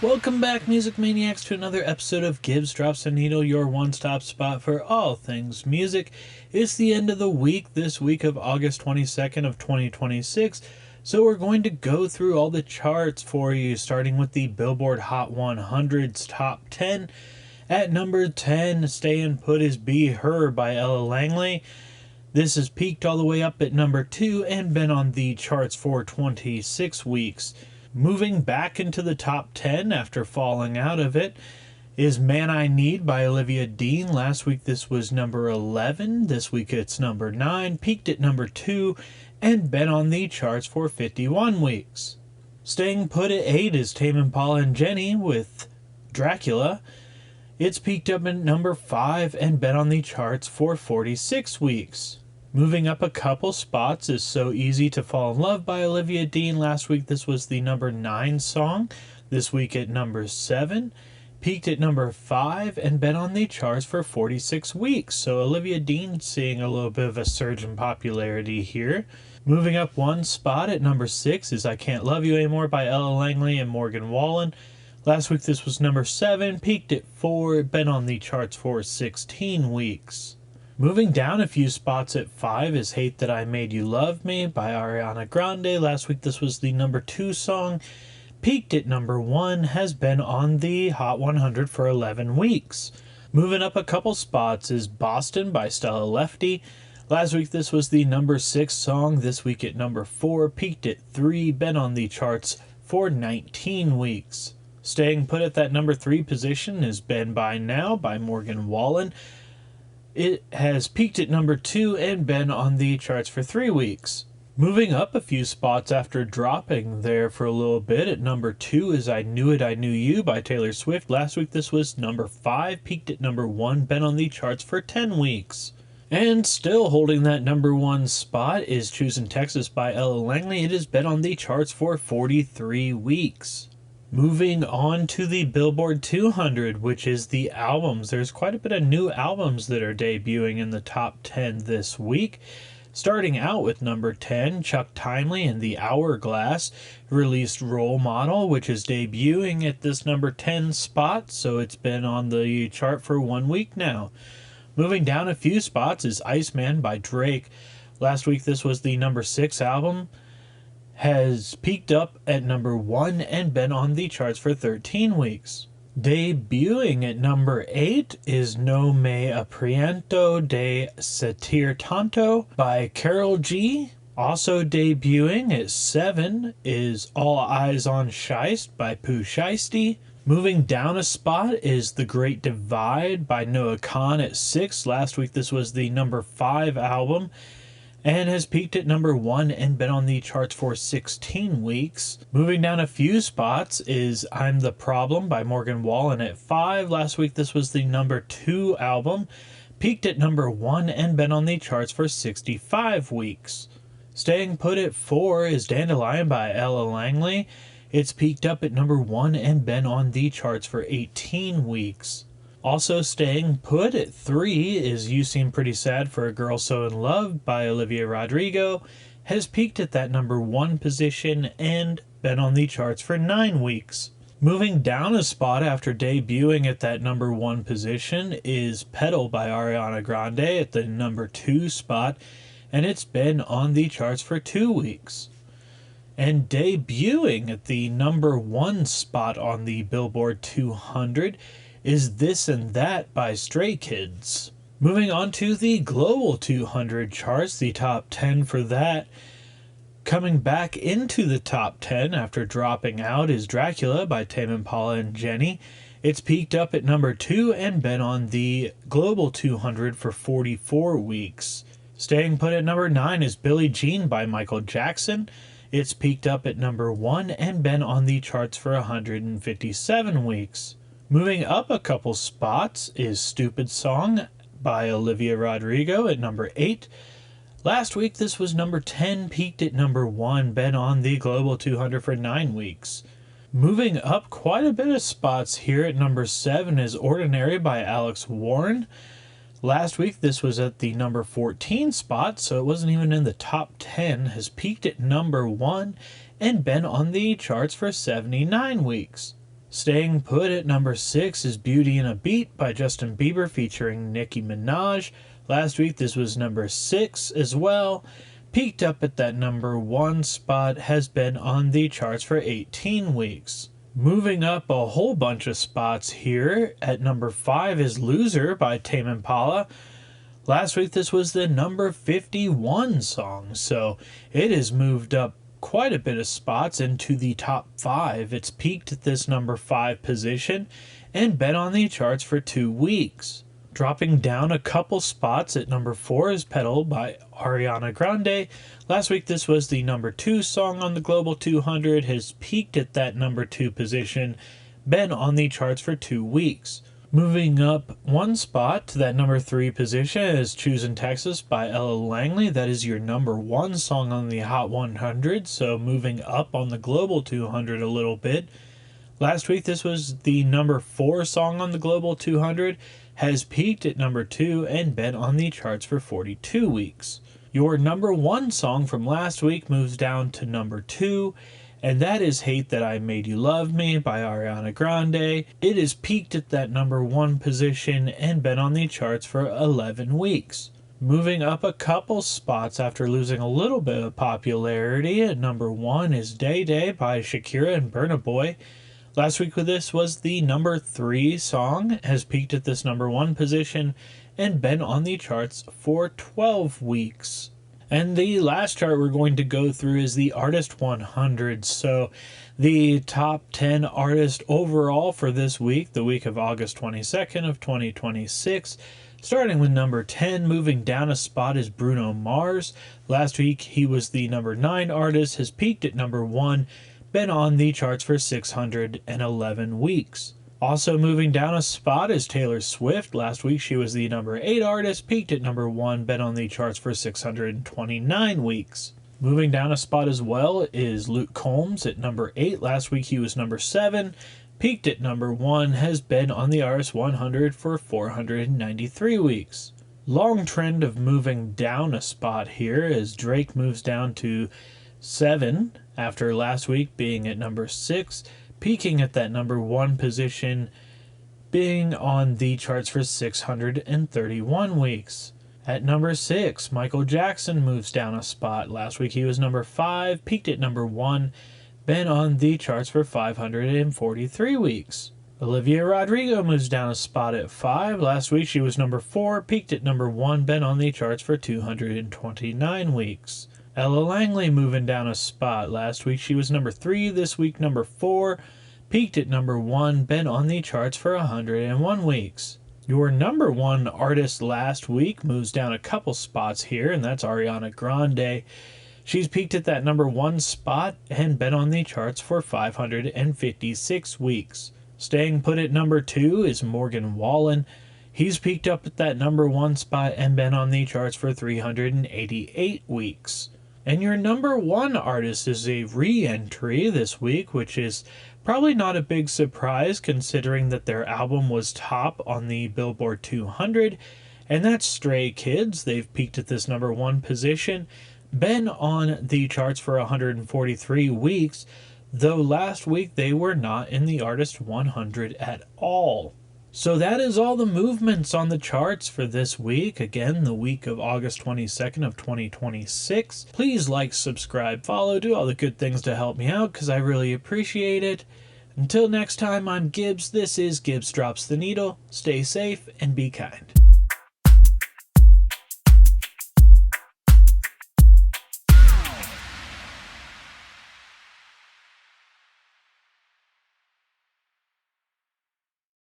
Welcome back, Music Maniacs, to another episode of Gibbs Drops a Needle, your one-stop spot for all things music. It's the end of the week, this week of August 22nd of 2026, so we're going to go through all the charts for you, starting with the Billboard Hot 100's Top 10. At number 10, Stayin' Put is Be Her by Ella Langley. This has peaked all the way up at number 2 and been on the charts for 26 weeks. Moving back into the top 10 after falling out of it is Man I Need by Olivia Dean. Last week this was number 11. This week it's number 9, peaked at number 2, and been on the charts for 51 weeks. Staying put at 8 is Tame Impala and Jenny with Dracula. It's peaked up at number 5 and been on the charts for 46 weeks. Moving up a couple spots is So Easy to Fall in Love by Olivia Dean. Last week this was the number 9 song. This week at number 7. Peaked at number 5 and been on the charts for 46 weeks. So Olivia Dean seeing a little bit of a surge in popularity here. Moving up one spot at number 6 is I Can't Love You Anymore by Ella Langley and Morgan Wallen. Last week this was number 7, peaked at 4, been on the charts for 16 weeks. Moving down a few spots at 5 is Hate That I Made You Love Me by Ariana Grande. Last week this was the number 2 song, peaked at number 1, has been on the Hot 100 for 11 weeks. Moving up a couple spots is Boston by Stella Lefty. Last week this was the number 6 song, this week at number 4, peaked at 3, been on the charts for 19 weeks. Staying put at that number 3 position is Ben By Now by Morgan Wallen. It has peaked at number 2 and been on the charts for 3 weeks. Moving up a few spots after dropping there for a little bit, at number 2 is I Knew It, I Knew You by Taylor Swift. Last week this was number 5, peaked at number 1, been on the charts for 10 weeks. And still holding that number 1 spot is Choosin' Texas by Ella Langley. It has been on the charts for 43 weeks. Moving on to the Billboard 200, which is the albums. There's quite a bit of new albums that are debuting in the top 10 this week. Starting out with number 10, Chuck Timely and the Hourglass released Role Model, which is debuting at this number 10 spot, so it's been on the chart for 1 week now. Moving down a few spots is Iceman by Drake. Last week this was the number 6 album. Has peaked up at number 1 and been on the charts for 13 weeks. Debuting at number 8 is No Me Apriento de Sentir Tanto by Karol G. Also debuting at 7 is All Eyes on Shiest by Pooh Shiesty. Moving down a spot is The Great Divide by Noah Kahan at 6. Last week this was the number 5 album, and has peaked at number 1 and been on the charts for 16 weeks. Moving down a few spots is I'm the Problem by Morgan Wallen at 5. Last week this was the number 2 album, peaked at number 1 and been on the charts for 65 weeks. Staying put at 4 is Dandelion by Ella Langley. It's peaked up at number 1 and been on the charts for 18 weeks. Also staying put at 3 is You Seem Pretty Sad for a Girl So in Love by Olivia Rodrigo. Has peaked at that number 1 position and been on the charts for 9 weeks. Moving down a spot after debuting at that number 1 position is Pedal by Ariana Grande at the number 2 spot, and it's been on the charts for 2 weeks. And debuting at the number 1 spot on the Billboard 200 is This and That by Stray Kids. Moving on to the Global 200 charts, the top 10 for that. Coming back into the top 10 after dropping out is Dracula by Tame Impala and Jenny. It's peaked up at number 2 and been on the Global 200 for 44 weeks. Staying put at number 9 is Billie Jean by Michael Jackson. It's peaked up at number 1 and been on the charts for 157 weeks. Moving up a couple spots is Stupid Song by Olivia Rodrigo at number 8. Last week this was number 10, peaked at number 1, been on the Global 200 for 9 weeks. Moving up quite a bit of spots here at number 7 is Ordinary by Alex Warren. Last week this was at the number 14 spot, so it wasn't even in the top 10, has peaked at number 1 and been on the charts for 79 weeks. Staying put at number 6 is Beauty and a Beat by Justin Bieber featuring Nicki Minaj. Last week this was number 6 as well. Peaked up at that number 1 spot, has been on the charts for 18 weeks. Moving up a whole bunch of spots here, at number 5 is Loser by Tame Impala. Last week this was the number 51 song, so it has moved up quite a bit of spots into the top 5. It's peaked at this number 5 position and been on the charts for 2 weeks. Dropping down a couple spots at number 4 is Pedal by Ariana Grande. Last week this was the number 2 song on the Global 200, has peaked at that number 2 position, been on the charts for 2 weeks. Moving up 1 spot to that number 3 position is Choosing Texas by Ella Langley. That is your number 1 song on the Hot 100, so moving up on the Global 200 a little bit. Last week this was the number 4 song on the Global 200, has peaked at number 2 and been on the charts for 42 weeks. Your number 1 song from last week moves down to number 2, and that is Hate That I Made You Love Me by Ariana Grande. It has peaked at that number 1 position and been on the charts for 11 weeks. Moving up a couple spots after losing a little bit of popularity, at number 1 is Day Day by Shakira and Burna Boy. Last week this was the number 3 song, has peaked at this number 1 position and been on the charts for 12 weeks. And the last chart we're going to go through is the Artist 100. So the top 10 artists overall for this week, the week of August 22nd of 2026. Starting with number 10, moving down a spot is Bruno Mars. Last week he was the number 9 artist, has peaked at number 1, been on the charts for 611 weeks. Also moving down a spot is Taylor Swift. Last week she was the number 8 artist, peaked at number 1, been on the charts for 629 weeks. Moving down a spot as well is Luke Combs at number 8. Last week he was number 7, peaked at number 1, has been on the RS 100 for 493 weeks. Long trend of moving down a spot here as Drake moves down to 7 after last week being at number 6. Peaking at that number 1 position, being on the charts for 631 weeks. At number 6, Michael Jackson moves down a spot. Last week he was number 5, peaked at number 1, been on the charts for 543 weeks. Olivia Rodrigo moves down a spot at 5. Last week she was number 4, peaked at number 1, been on the charts for 229 weeks. Ella Langley moving down a spot. Last week she was number 3, this week number 4, peaked at number 1, been on the charts for 101 weeks. Your number 1 artist last week moves down a couple spots here, and that's Ariana Grande. She's peaked at that number 1 spot and been on the charts for 556 weeks. Staying put at number 2 is Morgan Wallen. He's peaked up at that number 1 spot and been on the charts for 388 weeks. And your number 1 artist is a re-entry this week, which is probably not a big surprise considering that their album was top on the Billboard 200, and that's Stray Kids. They've peaked at this number 1 position, been on the charts for 143 weeks, though last week they were not in the Artist 100 at all. So that is all the movements on the charts for this week. Again, the week of August 22nd of 2026. Please like, subscribe, follow, do all the good things to help me out because I really appreciate it. Until next time, I'm Gibbs. This is Gibbs Drops the Needle. Stay safe and be kind.